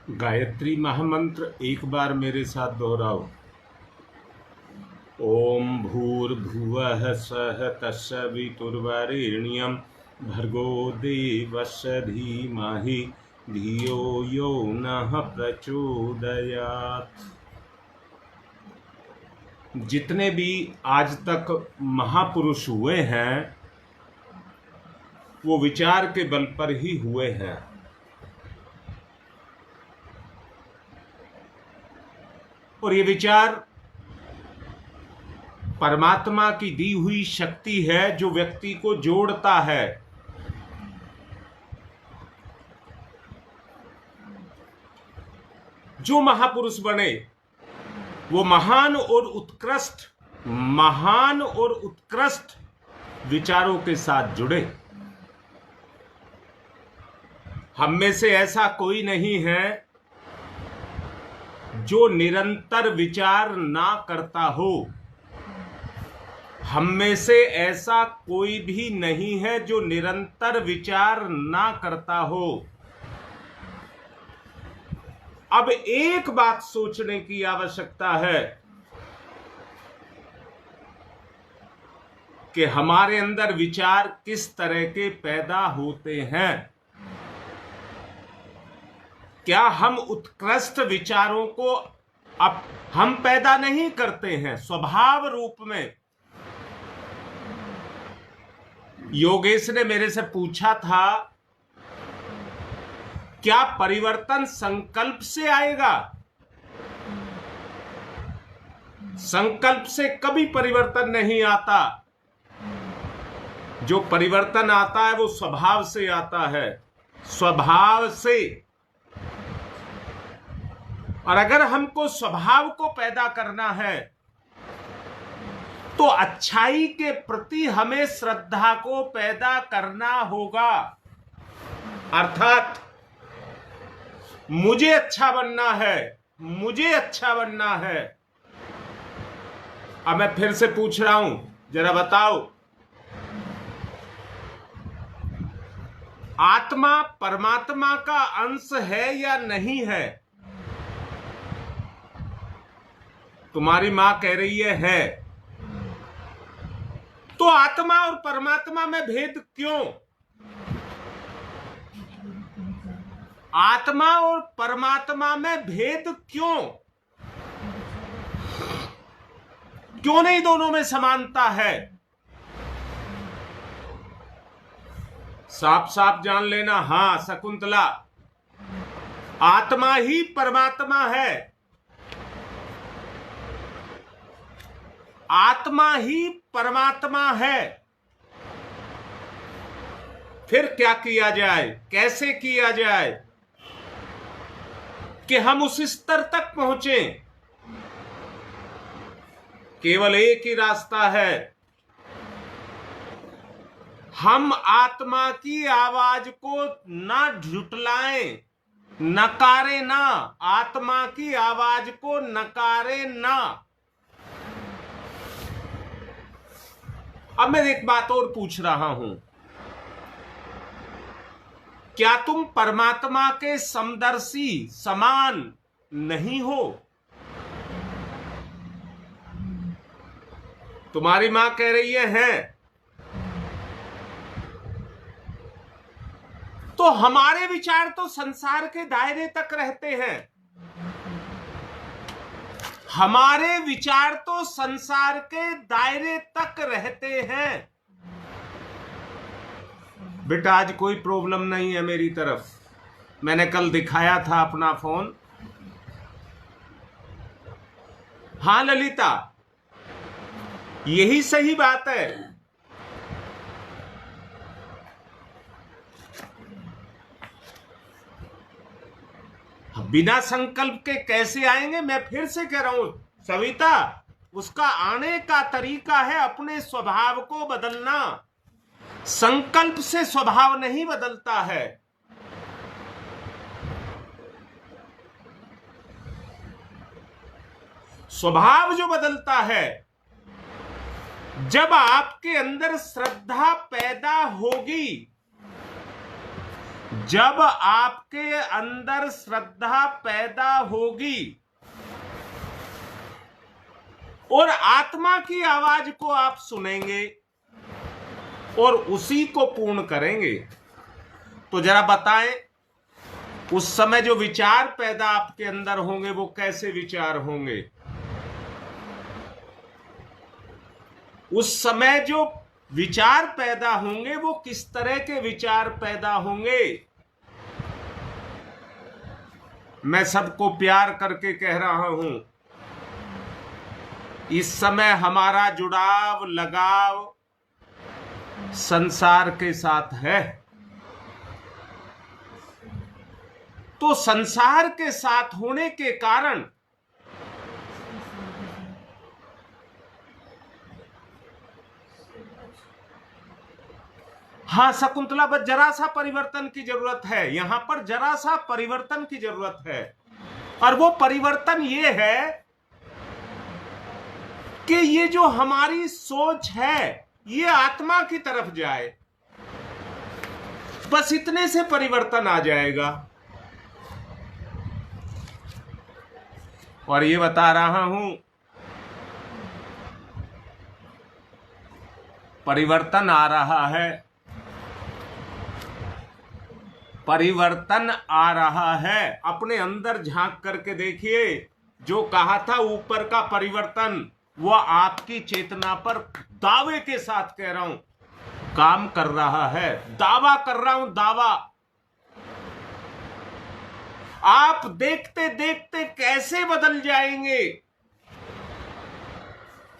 गायत्री महामंत्र एक बार मेरे साथ दोहराओ। ओम भूर्भुवः स्वः तत्सवितुर्वरेण्यं भर्गो देवस्य धीमहि धियो यो नः प्रचोदयात्। जितने भी आज तक महापुरुष हुए हैं वो विचार के बल पर ही हुए हैं। और ये विचार परमात्मा की दी हुई शक्ति है जो व्यक्ति को जोड़ता है। जो महापुरुष बने वो महान और उत्कृष्ट विचारों के साथ जुड़े। हम में से ऐसा कोई नहीं है जो निरंतर विचार ना करता हो। हम में से ऐसा कोई भी नहीं है जो निरंतर विचार ना करता हो। अब एक बात सोचने की आवश्यकता है कि हमारे अंदर विचार किस तरह के पैदा होते हैं। क्या हम उत्कृष्ट विचारों को अब हम पैदा नहीं करते हैं स्वभाव रूप में? योगेश ने मेरे से पूछा था क्या परिवर्तन संकल्प से आएगा? संकल्प से कभी परिवर्तन नहीं आता। जो परिवर्तन आता है वो स्वभाव से आता है, स्वभाव से। और अगर हमको स्वभाव को पैदा करना है तो अच्छाई के प्रति हमें श्रद्धा को पैदा करना होगा। अर्थात मुझे अच्छा बनना है, मुझे अच्छा बनना है। अब मैं फिर से पूछ रहा हूं, जरा बताओ, आत्मा परमात्मा का अंश है या नहीं है? तुम्हारी मां कह रही है। तो आत्मा और परमात्मा में भेद क्यों? आत्मा और परमात्मा में भेद क्यों? क्यों नहीं दोनों में समानता है? साफ साफ जान लेना। हां शकुंतला, आत्मा ही परमात्मा है। आत्मा ही परमात्मा है। फिर क्या किया जाए, कैसे किया जाए कि हम उस स्तर तक पहुंचे? केवल एक ही रास्ता है। हम आत्मा की आवाज को ना झुटलाएं, नकारे ना। आत्मा की आवाज को नकारे ना। अब मैं एक बात और पूछ रहा हूं, क्या तुम परमात्मा के समदर्शी समान नहीं हो? तुम्हारी मां कह रही है। तो हमारे विचार तो संसार के दायरे तक रहते हैं। हमारे विचार तो संसार के दायरे तक रहते हैं। बेटा आज कोई प्रॉब्लम नहीं है मेरी तरफ। मैंने कल दिखाया था अपना फोन। हां ललिता, यही सही बात है। बिना संकल्प के कैसे आएंगे? मैं फिर से कह रहा हूं सविता, उसका आने का तरीका है अपने स्वभाव को बदलना। संकल्प से स्वभाव नहीं बदलता है। स्वभाव जो बदलता है जब आपके अंदर श्रद्धा पैदा होगी, जब आपके अंदर श्रद्धा पैदा होगी और आत्मा की आवाज को आप सुनेंगे और उसी को पूर्ण करेंगे, तो जरा बताएं उस समय जो विचार पैदा आपके अंदर होंगे वो कैसे विचार होंगे? उस समय जो विचार पैदा होंगे वो किस तरह के विचार पैदा होंगे? मैं सबको प्यार करके कह रहा हूं, इस समय हमारा जुड़ाव लगाव संसार के साथ है, तो संसार के साथ होने के कारण हाँ शकुंतला, बस जरा सा परिवर्तन की जरूरत है, यहां पर जरा सा परिवर्तन की जरूरत है। और वो परिवर्तन ये है कि ये जो हमारी सोच है ये आत्मा की तरफ जाए, बस इतने से परिवर्तन आ जाएगा। और ये बता रहा हूं, परिवर्तन आ रहा है, परिवर्तन आ रहा है। अपने अंदर झांक करके देखिए, जो कहा था ऊपर का परिवर्तन, वो आपकी चेतना पर दावे के साथ कह रहा हूं काम कर रहा है। दावा कर रहा हूं, दावा। आप देखते देखते कैसे बदल जाएंगे।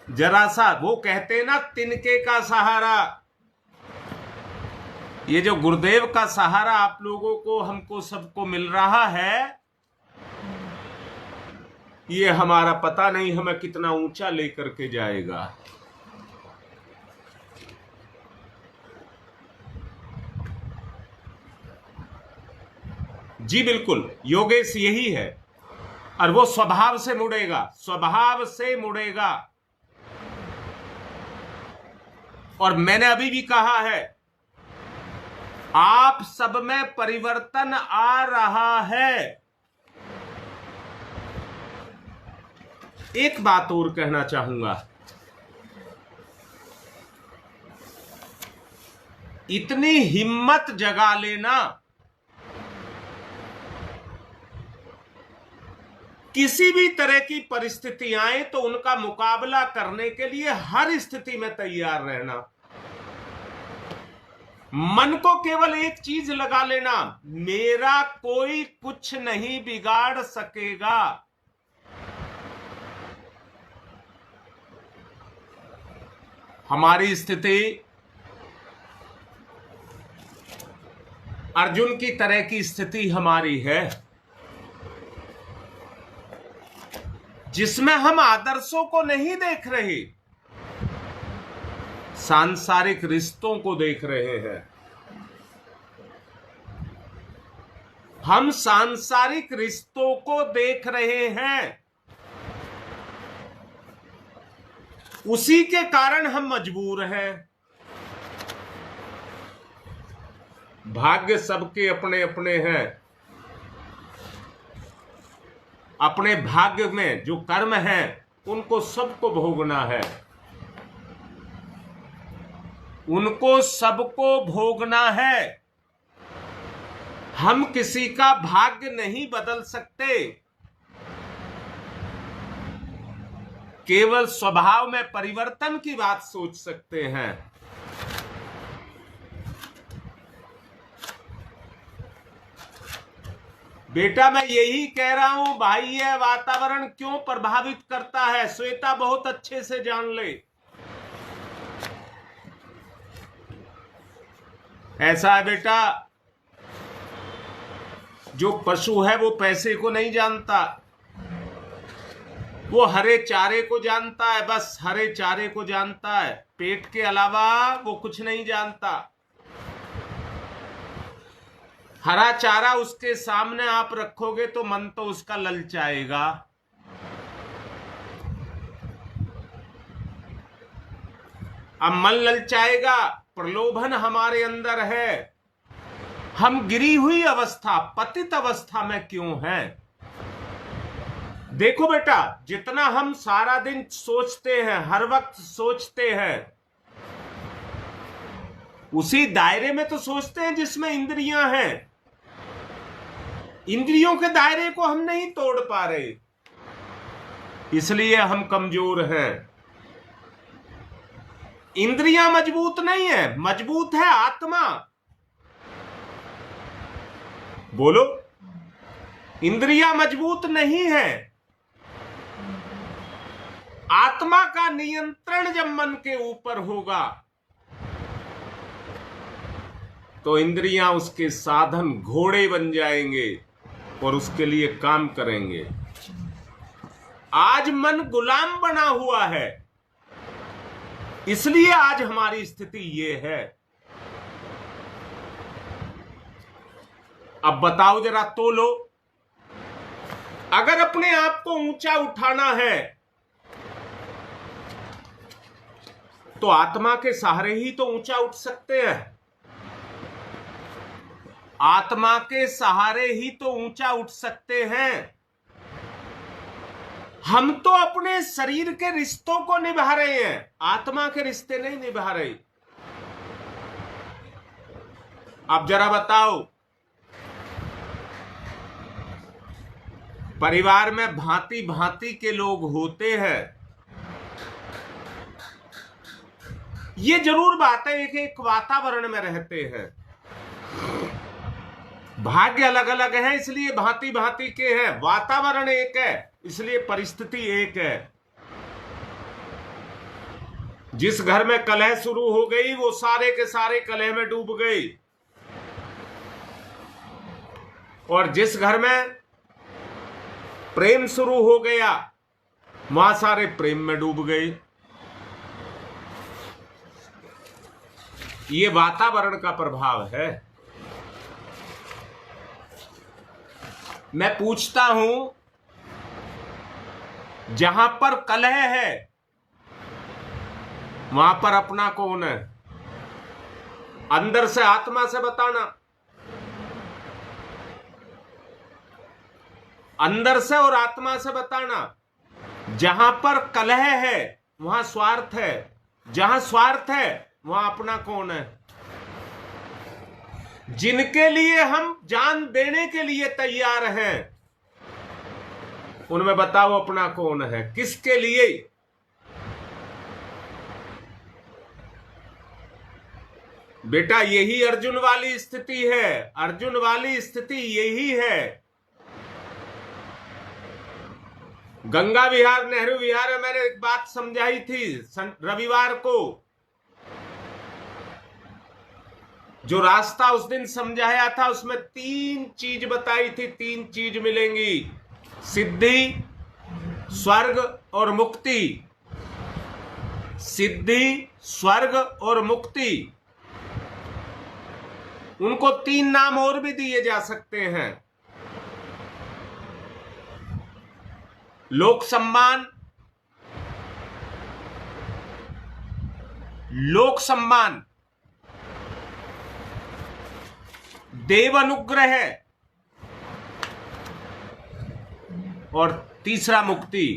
जरा सा वो कहते ना, तिनके का सहारा, ये जो गुरुदेव का सहारा आप लोगों को, हमको सबको मिल रहा है, ये हमारा पता नहीं हमें कितना ऊंचा लेकर के जाएगा। जी बिल्कुल, योगेश यही है। और वो स्वभाव से मुड़ेगा, स्वभाव से मुड़ेगा। और मैंने अभी भी कहा है, आप सब में परिवर्तन आ रहा है। एक बात और कहना चाहूंगा, इतनी हिम्मत जगा लेना, किसी भी तरह की परिस्थिति आए तो उनका मुकाबला करने के लिए हर स्थिति में तैयार रहना। मन को केवल एक चीज लगा लेना, मेरा कोई कुछ नहीं बिगाड़ सकेगा। हमारी स्थिति अर्जुन की तरह की स्थिति हमारी है, जिसमें हम आदर्शों को नहीं देख रहे, सांसारिक रिश्तों को देख रहे हैं। हम सांसारिक रिश्तों को देख रहे हैं, उसी के कारण हम मजबूर हैं। भाग्य सबके अपने अपने हैं, अपने भाग्य में जो कर्म है उनको सबको भोगना है, उनको सबको भोगना है। हम किसी का भाग्य नहीं बदल सकते, केवल स्वभाव में परिवर्तन की बात सोच सकते हैं। बेटा मैं यही कह रहा हूं भाई, यह वातावरण क्यों प्रभावित करता है, श्वेता बहुत अच्छे से जान ले। ऐसा है बेटा, जो पशु है वो पैसे को नहीं जानता, वो हरे चारे को जानता है, बस हरे चारे को जानता है, पेट के अलावा वो कुछ नहीं जानता। हरा चारा उसके सामने आप रखोगे तो मन तो उसका ललचाएगा। अब मन ललचाएगा, प्रलोभन हमारे अंदर है, हम गिरी हुई अवस्था, पतित अवस्था में क्यों हैं? देखो बेटा, जितना हम सारा दिन सोचते हैं, हर वक्त सोचते हैं, उसी दायरे में तो सोचते हैं जिसमें इंद्रियां हैं। इंद्रियों के दायरे को हम नहीं तोड़ पा रहे, इसलिए हम कमजोर हैं। इंद्रियां मजबूत नहीं है, मजबूत है आत्मा। बोलो, इंद्रियां मजबूत नहीं है। आत्मा का नियंत्रण जब मन के ऊपर होगा तो इंद्रियां उसके साधन, घोड़े बन जाएंगे और उसके लिए काम करेंगे। आज मन गुलाम बना हुआ है, इसलिए आज हमारी स्थिति ये है। अब बताओ जरा, तोलो, अगर अपने आप को ऊंचा उठाना है तो आत्मा के सहारे ही तो ऊंचा उठ सकते हैं। आत्मा के सहारे ही तो ऊंचा उठ सकते हैं। हम तो अपने शरीर के रिश्तों को निभा रहे हैं, आत्मा के रिश्ते नहीं निभा रहे। अब जरा बताओ, परिवार में भांति भांति के लोग होते हैं। ये जरूर बात है कि एक वातावरण में रहते हैं, भाग्य अलग अलग है इसलिए भांति भांति के हैं, वातावरण एक है इसलिए परिस्थिति एक है। जिस घर में कलह शुरू हो गई वो सारे के सारे कलह में डूब गई, और जिस घर में प्रेम शुरू हो गया वहां सारे प्रेम में डूब गए। ये वातावरण का प्रभाव है। मैं पूछता हूं, जहां पर कलह है वहां पर अपना कौन है? अंदर से आत्मा से बताना, अंदर से और आत्मा से बताना। जहां पर कलह है वहां स्वार्थ है, जहां स्वार्थ है वहां अपना कौन है? जिनके लिए हम जान देने के लिए तैयार हैं उनमें बताओ अपना कौन है? किसके लिए? बेटा यही अर्जुन वाली स्थिति है, अर्जुन वाली स्थिति यही है। गंगा विहार, नेहरू विहार में मैंने एक बात समझाई थी रविवार को। जो रास्ता उस दिन समझाया था उसमें 3 चीज बताई थी, 3 चीज मिलेंगी, सिद्धि, स्वर्ग और मुक्ति। सिद्धि, स्वर्ग और मुक्ति। उनको 3 नाम और भी दिए जा सकते हैं। लोक सम्मान, लोक सम्मान, देव अनुग्रह और तीसरा मुक्ति।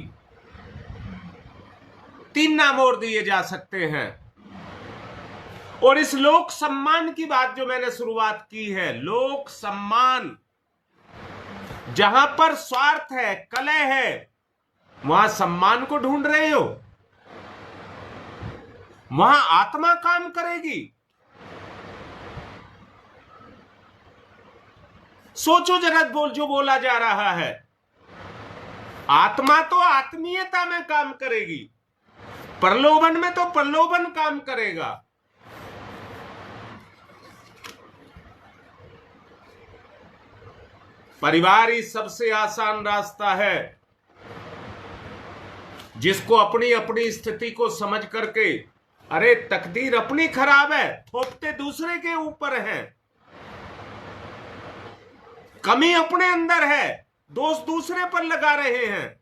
3 नाम और दिए जा सकते हैं। और इस लोक सम्मान की बात जो मैंने शुरुआत की है, लोक सम्मान, जहां पर स्वार्थ है, कलह है, वहां सम्मान को ढूंढ रहे हो, वहां आत्मा काम करेगी। सोचो जरा, जो बोला जा रहा है, आत्मा तो आत्मीयता में काम करेगी, प्रलोभन में तो प्रलोभन काम करेगा। परिवार ही सबसे आसान रास्ता है। जिसको अपनी अपनी स्थिति को समझ करके, अरे तकदीर अपनी खराब है, थोपते दूसरे के ऊपर है, कमी अपने अंदर है, दोष दूसरे पर लगा रहे हैं।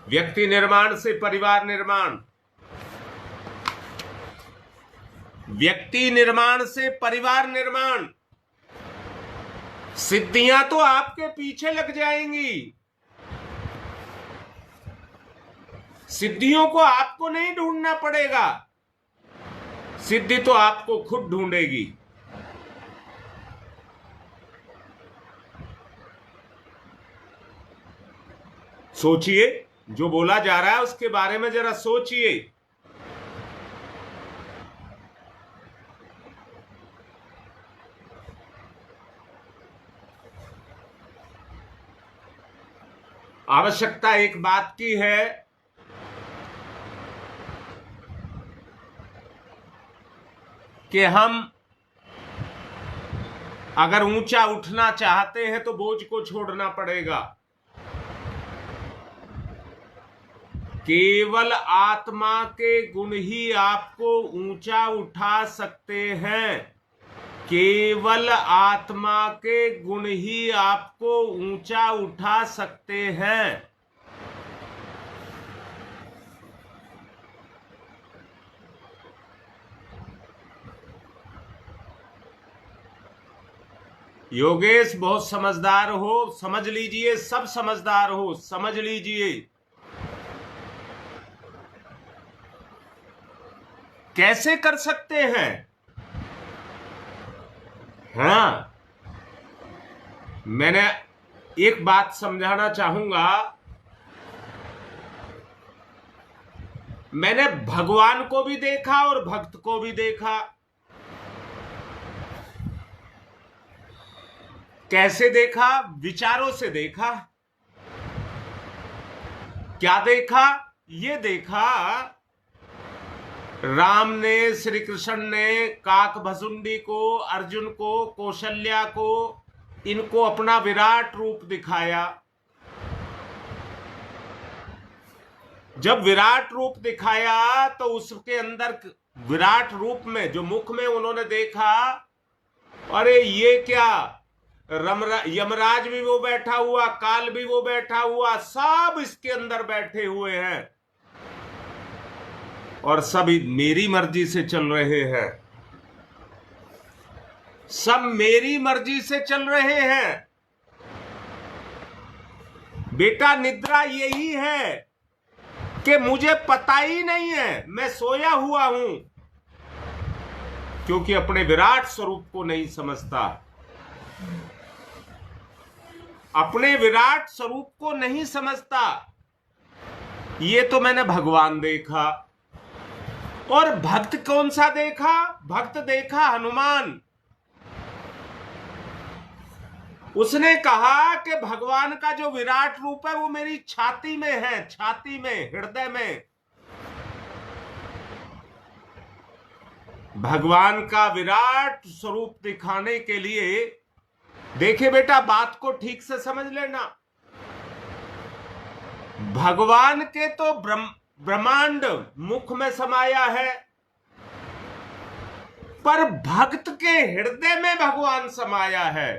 व्यक्ति निर्माण से परिवार निर्माण, व्यक्ति निर्माण से परिवार निर्माण। सिद्धियां तो आपके पीछे लग जाएंगी, सिद्धियों को आपको नहीं ढूंढना पड़ेगा, सिद्धि तो आपको खुद ढूंढेगी। सोचिए, जो बोला जा रहा है उसके बारे में जरा सोचिए। आवश्यकता एक बात की है कि हम अगर ऊंचा उठना चाहते हैं तो बोझ को छोड़ना पड़ेगा। केवल आत्मा के गुण ही आपको ऊंचा उठा सकते हैं, केवल आत्मा के गुण ही आपको ऊंचा उठा सकते हैं। योगेश बहुत समझदार हो, समझ लीजिए, सब समझदार हो, समझ लीजिए। कैसे कर सकते हैं? हाँ, मैंने एक बात समझाना चाहूंगा। मैंने भगवान को भी देखा और भक्त को भी देखा। कैसे देखा? विचारों से देखा। क्या देखा? ये देखा, राम ने, श्री कृष्ण ने काकभसुंडी को, अर्जुन को, कौशल्या को, इनको अपना विराट रूप दिखाया। जब विराट रूप दिखाया तो उसके अंदर विराट रूप में जो मुख में उन्होंने देखा, अरे ये क्या, यमराज भी वो बैठा हुआ, काल भी वो बैठा हुआ, सब इसके अंदर बैठे हुए हैं और सब मेरी मर्जी से चल रहे हैं, सब मेरी मर्जी से चल रहे हैं। बेटा, निद्रा यही है कि मुझे पता ही नहीं है, मैं सोया हुआ हूं, क्योंकि अपने विराट स्वरूप को नहीं समझता, अपने विराट स्वरूप को नहीं समझता। ये तो मैंने भगवान देखा। और भक्त कौन सा देखा? भक्त देखा हनुमान। उसने कहा कि भगवान का जो विराट रूप है वो मेरी छाती में है, छाती में, हृदय में। भगवान का विराट स्वरूप दिखाने के लिए, देखिए बेटा, बात को ठीक से समझ लेना। भगवान के तो ब्रह्मांड मुख में समाया है, पर भक्त के हृदय में भगवान समाया है।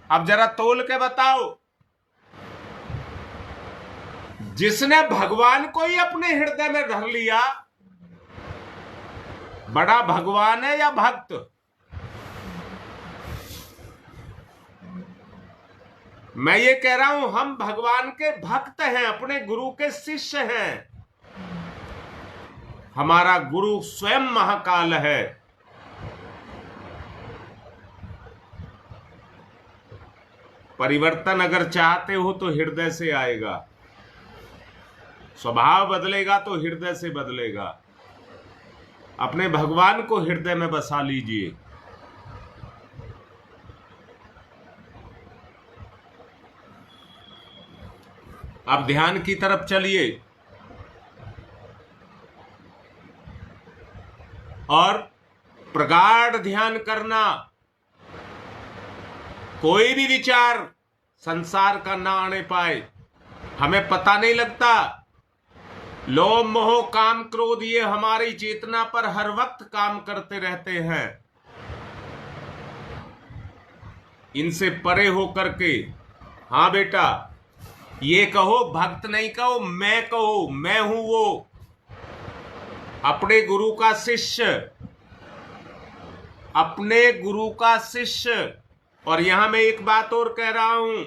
अब जरा तोल के बताओ, जिसने भगवान को ही अपने हृदय में धर लिया, बड़ा भगवान है या भक्त? मैं ये कह रहा हूं, हम भगवान के भक्त हैं, अपने गुरु के शिष्य हैं। हमारा गुरु स्वयं महाकाल है। परिवर्तन अगर चाहते हो तो हृदय से आएगा, स्वभाव बदलेगा तो हृदय से बदलेगा। अपने भगवान को हृदय में बसा लीजिए। अब ध्यान की तरफ चलिए और प्रगाढ़ ध्यान करना। कोई भी विचार संसार का ना आने पाए। हमें पता नहीं लगता, लोभ मोह काम क्रोध ये हमारी चेतना पर हर वक्त काम करते रहते हैं। इनसे परे हो करके, हाँ बेटा, ये कहो, भक्त नहीं कहो, मैं कहो, मैं हूं वो। अपने गुरु का शिष्य, अपने गुरु का शिष्य। और यहां मैं एक बात और कह रहा हूं,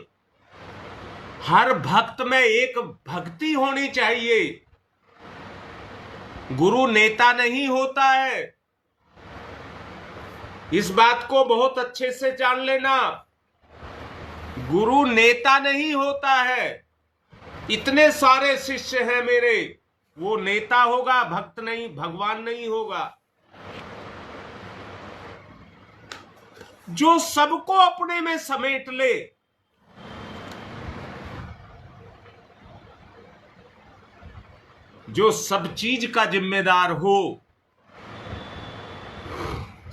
हर भक्त में एक भक्ति होनी चाहिए। गुरु नेता नहीं होता है, इस बात को बहुत अच्छे से जान लेना। गुरु नेता नहीं होता है। इतने सारे शिष्य हैं मेरे, वो नेता होगा, भक्त नहीं, भगवान नहीं होगा। जो सबको अपने में समेट ले, जो सब चीज का जिम्मेदार हो।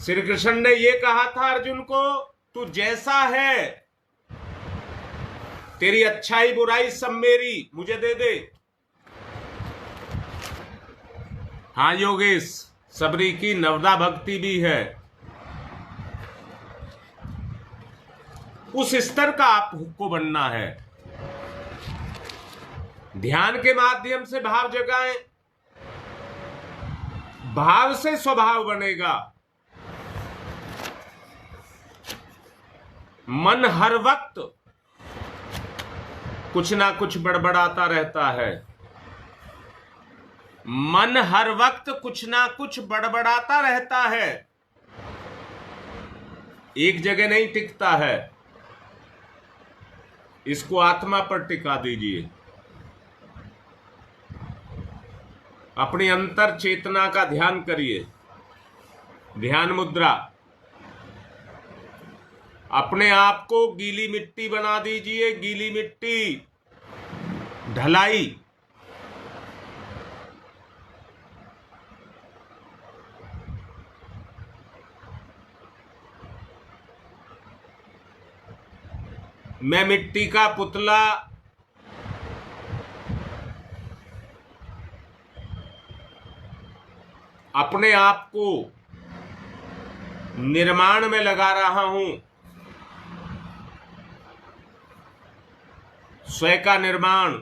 श्री कृष्ण ने यह कहा था अर्जुन को, तू जैसा है, तेरी अच्छाई बुराई सब मेरी, मुझे दे दे। हाँ योगेश, सबरी की नवदा भक्ति भी है। उस स्तर का आपको बनना है। ध्यान के माध्यम से भाव जगाएं, भाव से स्वभाव बनेगा। मन हर वक्त कुछ ना कुछ बड़बड़ाता रहता है। मन हर वक्त कुछ ना कुछ बड़बड़ाता रहता है, एक जगह नहीं टिकता है। इसको आत्मा पर टिका दीजिए। अपनी अंतर चेतना का ध्यान करिए। ध्यान मुद्रा। अपने आप को गीली मिट्टी बना दीजिए, गीली मिट्टी, ढलाई। मैं मिट्टी का पुतला, अपने आप को निर्माण में लगा रहा हूं। स्वयं का निर्माण।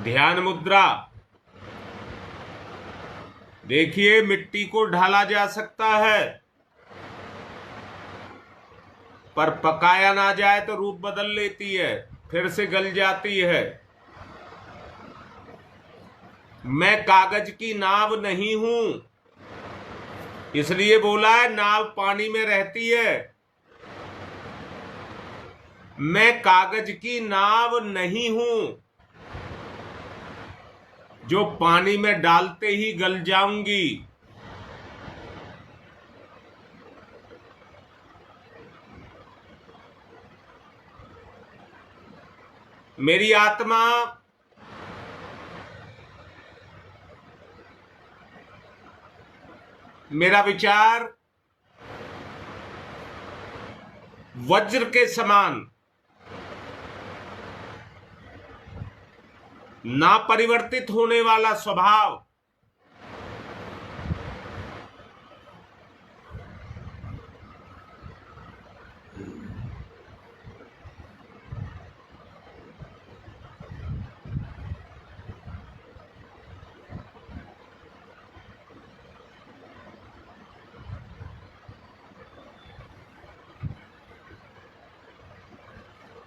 ध्यान मुद्रा। देखिए, मिट्टी को ढाला जा सकता है, पर पकाया ना जाए तो रूप बदल लेती है, फिर से गल जाती है। मैं कागज की नाव नहीं हूं, इसलिए बोला है नाव पानी में रहती है। मैं कागज की नाव नहीं हूं जो पानी में डालते ही गल जाऊंगी। मेरी आत्मा मेरा विचार वज्र के समान ना परिवर्तित होने वाला स्वभाव।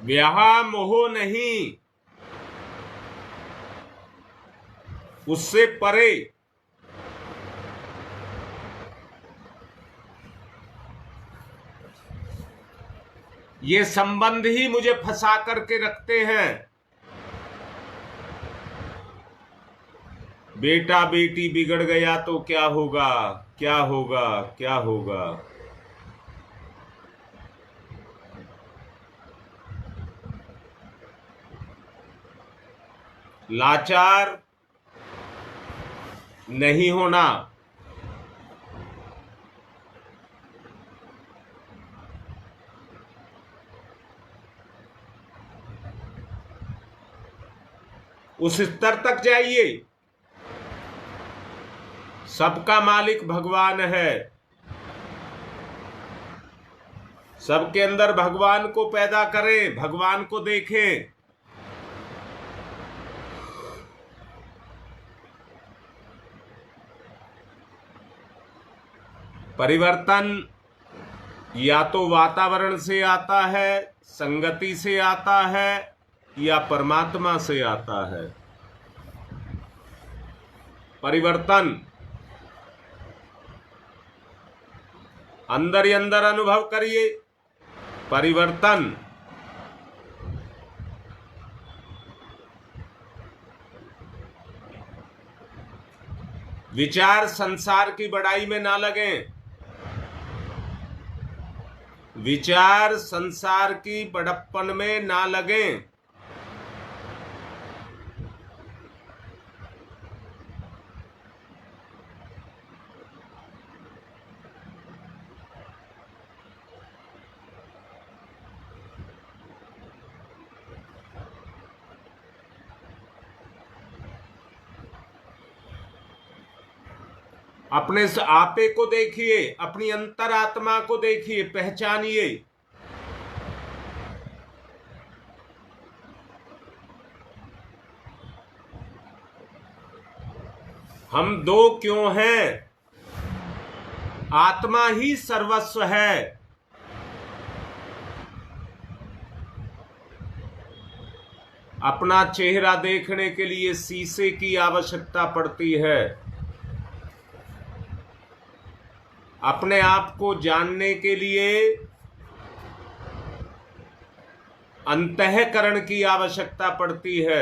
व्याह मोह नहीं, उससे परे। ये संबंध ही मुझे फंसा करके रखते हैं। बेटा बेटी बिगड़ गया तो क्या होगा, क्या होगा, क्या होगा। लाचार नहीं होना। उस स्तर तक जाइए। सबका मालिक भगवान है। सबके अंदर भगवान को पैदा करें, भगवान को देखें। परिवर्तन या तो वातावरण से आता है, संगति से आता है, या परमात्मा से आता है। परिवर्तन अंदर ही अंदर अनुभव करिए। परिवर्तन विचार संसार की बड़ाई में ना लगें। विचार संसार की बड़प्पन में ना लगें। अपने आपे को देखिए, अपनी अंतरात्मा को देखिए, पहचानिए। हम दो क्यों हैं? आत्मा ही सर्वस्व है। अपना चेहरा देखने के लिए शीशे की आवश्यकता पड़ती है। अपने आप को जानने के लिए अंतःकरण की आवश्यकता पड़ती है।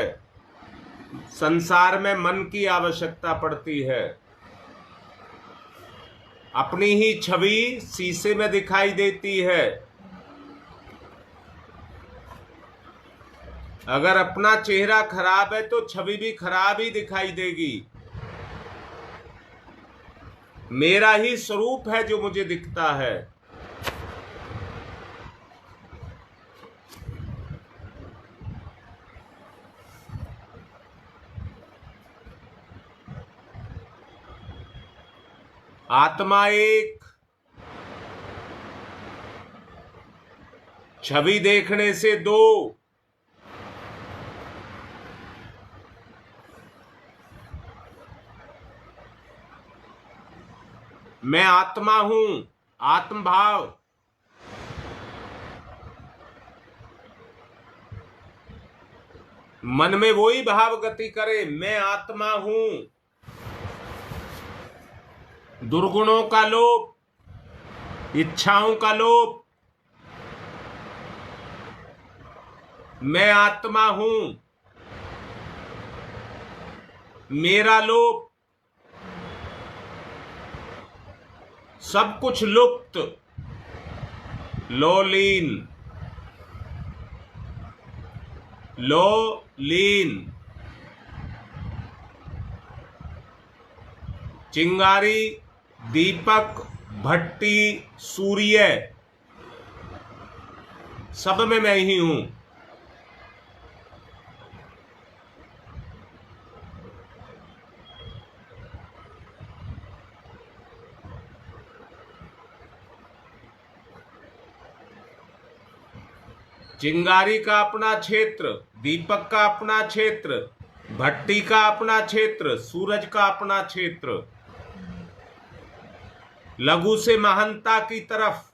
संसार में मन की आवश्यकता पड़ती है। अपनी ही छवि शीशे में दिखाई देती है। अगर अपना चेहरा खराब है तो छवि भी खराब ही दिखाई देगी। मेरा ही स्वरूप है जो मुझे दिखता है। आत्मा एक, छवि देखने से दो। मैं आत्मा हूं, आत्मभाव। मन में वही भाव गति करे, मैं आत्मा हूं। दुर्गुणों का लोप, इच्छाओं का लोप। मैं आत्मा हूं, मेरा लोप। सब कुछ लुप्त, लोलीन, लोलीन। चिंगारी, दीपक, भट्टी, सूर्य, सब में मैं ही हूं। चिंगारी का अपना क्षेत्र, दीपक का अपना क्षेत्र, भट्टी का अपना क्षेत्र, सूरज का अपना क्षेत्र। लघु से महानता की तरफ,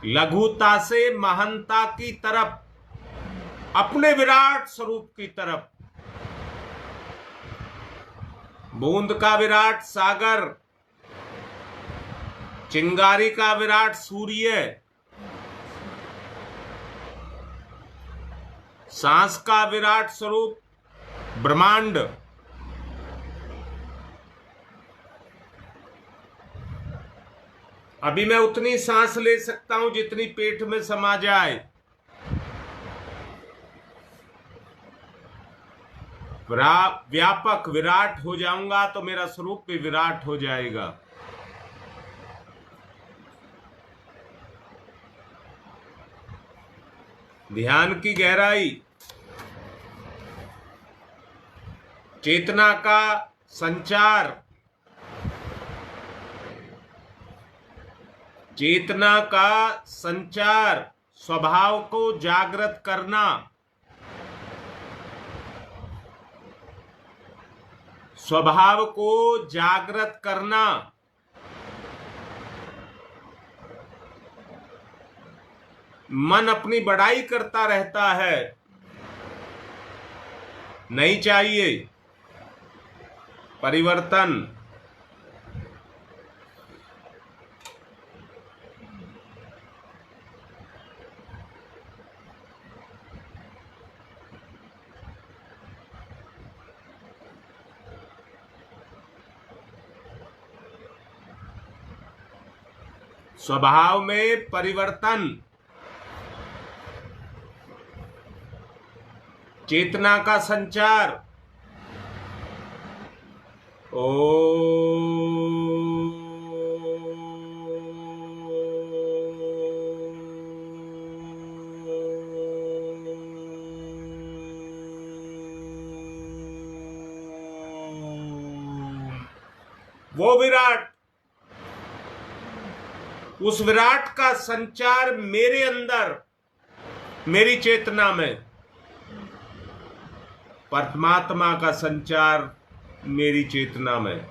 लघुता से महानता की तरफ, अपने विराट स्वरूप की तरफ। बूंद का विराट सागर, चिंगारी का विराट सूर्य, सांस का विराट स्वरूप ब्रह्मांड। अभी मैं उतनी सांस ले सकता हूं जितनी पेट में समा जाए। व्यापक विराट हो जाऊंगा तो मेरा स्वरूप भी विराट हो जाएगा। ध्यान की गहराई, चेतना का संचार, चेतना का संचार, स्वभाव को जागृत करना, स्वभाव को जागृत करना। मन अपनी बड़ाई करता रहता है। नहीं चाहिए परिवर्तन। स्वभाव में परिवर्तन, चेतना का संचार। वो विराट, उस विराट का संचार मेरे अंदर, मेरी चेतना में। परमात्मा का संचार मेरी चेतना में।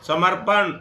समर्पण।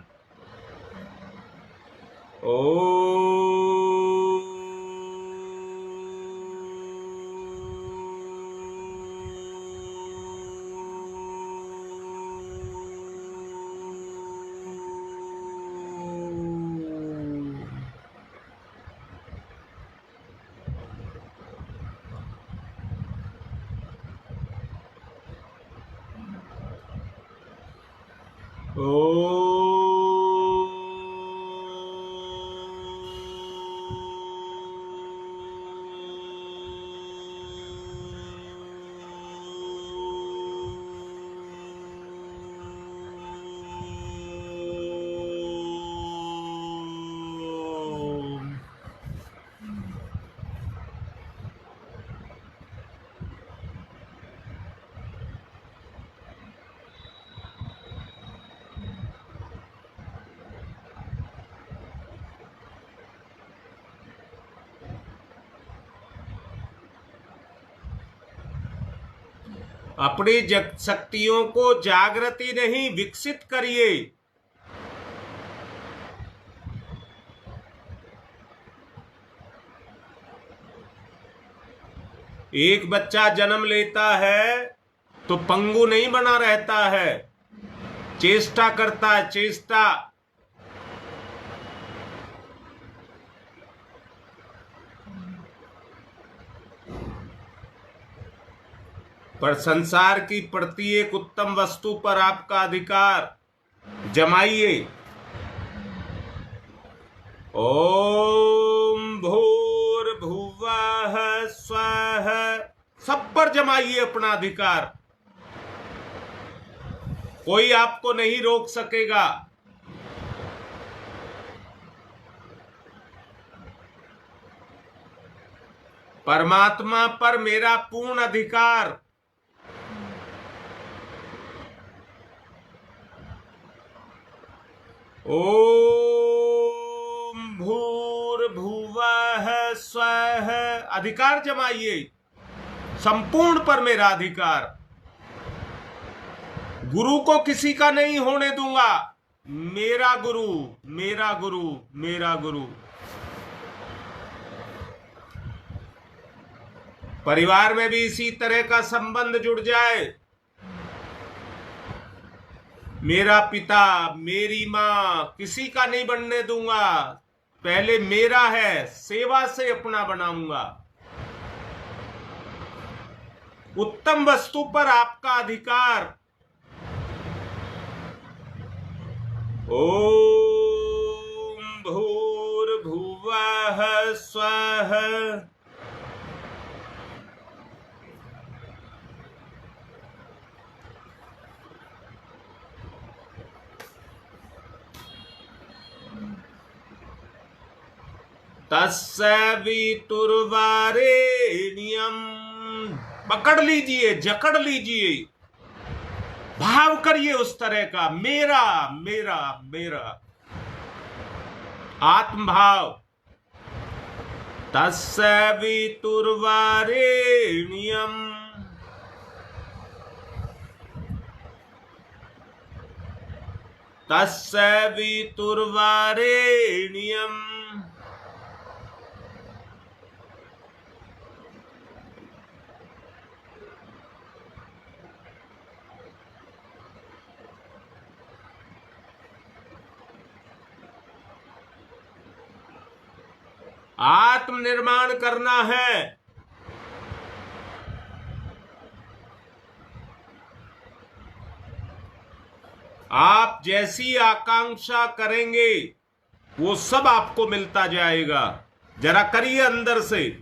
अपनी शक्तियों को जागृति नहीं, विकसित करिए। एक बच्चा जन्म लेता है तो पंगु नहीं बना रहता है, चेष्टा करता है, चेष्टा। पर संसार की प्रत्येक उत्तम वस्तु पर आपका अधिकार जमाइए। ओम भूर्भुवः स्वः, सब पर जमाइए अपना अधिकार। कोई आपको नहीं रोक सकेगा। परमात्मा पर मेरा पूर्ण अधिकार। ओम भूर्भुवः स्वः, अधिकार जमाइए। संपूर्ण पर मेरा अधिकार। गुरु को किसी का नहीं होने दूंगा। मेरा गुरु, मेरा गुरु, मेरा गुरु। परिवार में भी इसी तरह का संबंध जुड़ जाए। मेरा पिता, मेरी मां, किसी का नहीं बनने दूंगा। पहले मेरा है, सेवा से अपना बनाऊंगा। उत्तम वस्तु पर आपका अधिकार। ओम भूर्भुवः स्वः। तस्सवितुर्वरेण्यं, पकड़ लीजिए, जकड़ लीजिए, भाव करिए उस तरह का, मेरा मेरा मेरा, आत्मभाव। तस्सवितुर्वरेण्यं, तस्य वितुर्वरेण्यम्। आत्मनिर्माण करना है। आप जैसी आकांक्षा करेंगे वो सब आपको मिलता जाएगा। जरा करिए अंदर से,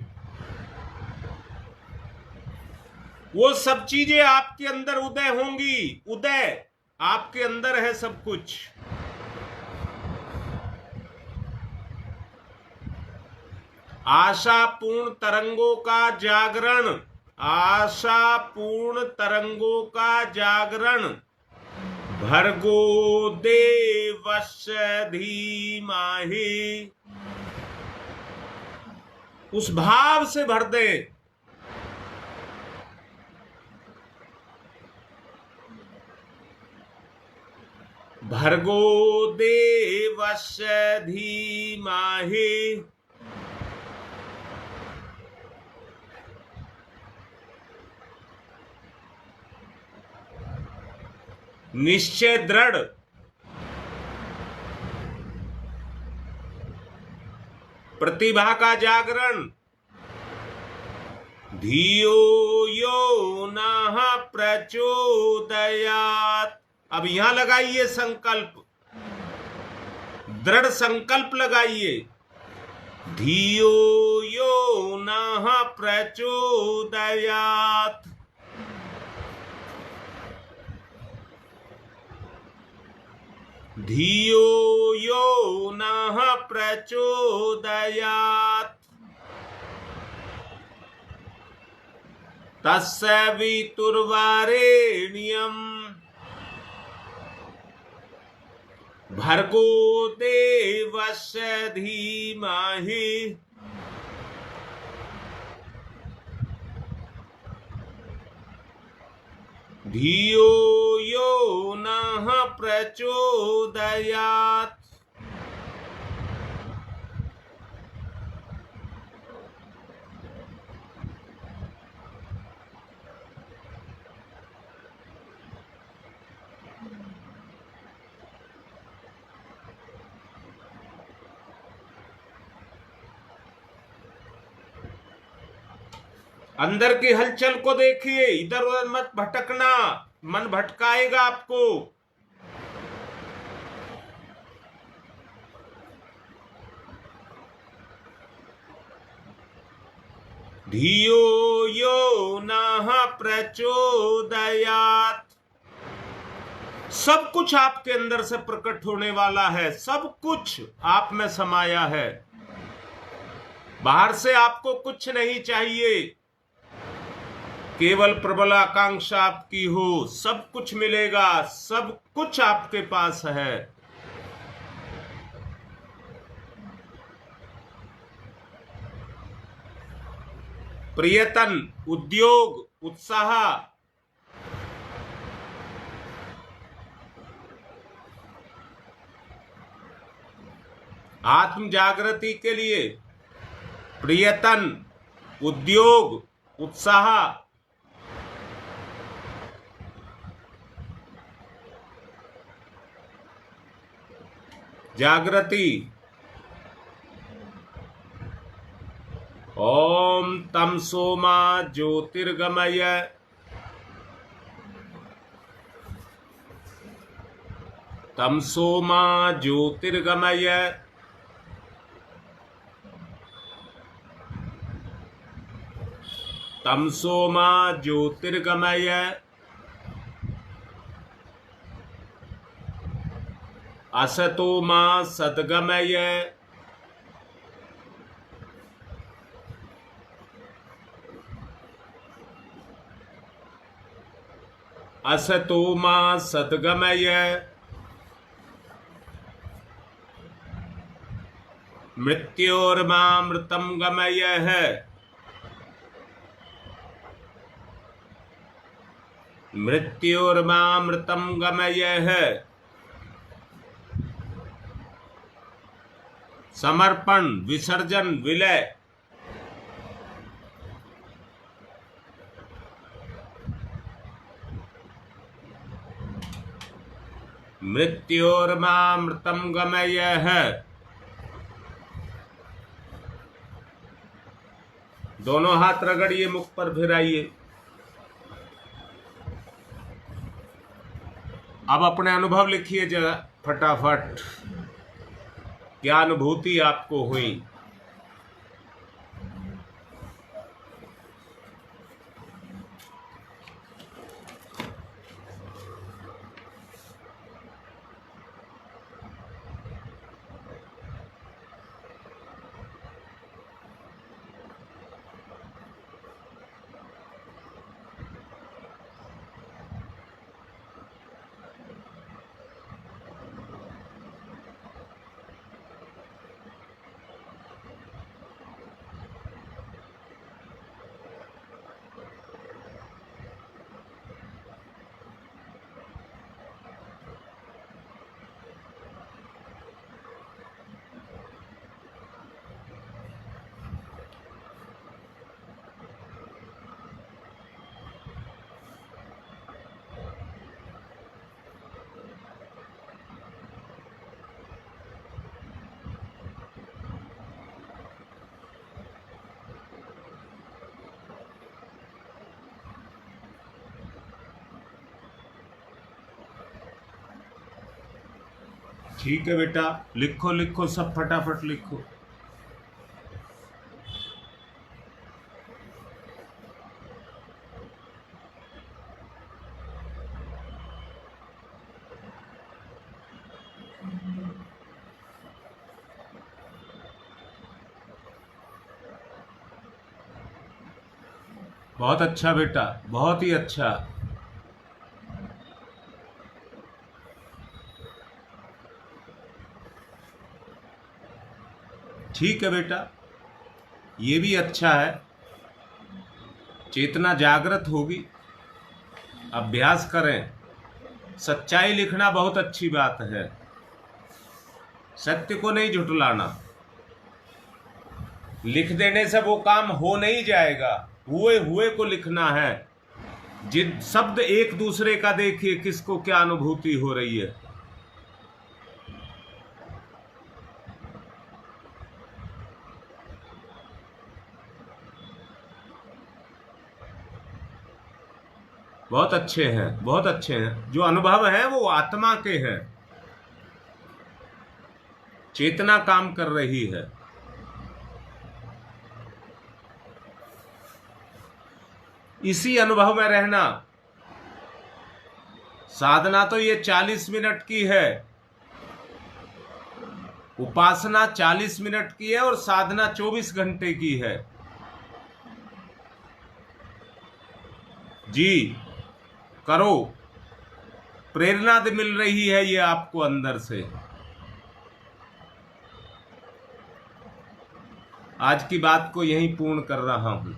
वो सब चीजें आपके अंदर उदय होंगी। उदय आपके अंदर है सब कुछ। आशापूर्ण तरंगों का जागरण, आशापूर्ण तरंगों का जागरण। भर्गो देवस्य धीमहि, उस भाव से भर दे। भर्गो देवस्य धीमहि, निश्चय दृढ़। प्रतिभा का जागरण। धियो यो नः प्रचोदयात्। अब यहां लगाइए संकल्प, दृढ़ संकल्प लगाइए। धियो यो नः प्रचोदयात्। धियो यो नः प्रचोदयात्। तस्य वितुर्वरेण्यम्। भर्गो देवस्य धीमहि। धियो यो नः प्रचोदयात्। अंदर की हलचल को देखिए, इधर उधर मत भटकना, मन भटकाएगा आपको। धियो यो नः प्रचोदयात्। सब कुछ आपके अंदर से प्रकट होने वाला है, सब कुछ आप में समाया है। बाहर से आपको कुछ नहीं चाहिए, केवल प्रबल आकांक्षा आपकी हो, सब कुछ मिलेगा, सब कुछ आपके पास है। प्रयत्न, उद्योग, उत्साह, आत्म जागृति के लिए प्रयत्न, उद्योग, उत्साह, जागृति। ओम तमसो मा ज्योतिर्गमय। तमसो मा ज्योतिर्गमय। तमसो मा ज्योतिर्गमय। असतो मा सद्गमय। असतो मा सद्गमय। मृत्योर्मामृतं गमय। मृत्योर्मामृतं गमय। समर्पण, विसर्जन, विलय। मृत्योर्मामृतम गमयः। दोनों हाथ रगड़िए, मुख पर फिराइए। अब अपने अनुभव लिखिए जरा फटाफट, क्या अनुभूति आपको हुई। ठीक है बेटा, लिखो लिखो, सब फटाफट लिखो। बहुत अच्छा बेटा, बहुत ही अच्छा। ठीक है बेटा, ये भी अच्छा है, चेतना जागृत होगी। अभ्यास करें। सच्चाई लिखना बहुत अच्छी बात है, सत्य को नहीं झुठलाना। लिख देने से वो काम हो नहीं जाएगा, हुए हुए को लिखना है। जिन शब्द एक दूसरे का देखिए किसको क्या अनुभूति हो रही है। बहुत अच्छे हैं, बहुत अच्छे हैं। जो अनुभव है वो आत्मा के हैं, चेतना काम कर रही है। इसी अनुभव में रहना। साधना तो ये 40 मिनट की है, उपासना 40 मिनट की है और साधना 24 घंटे की है। जी करो, प्रेरणा मिल रही है ये आपको अंदर से। आज की बात को यहीं पूर्ण कर रहा हूं।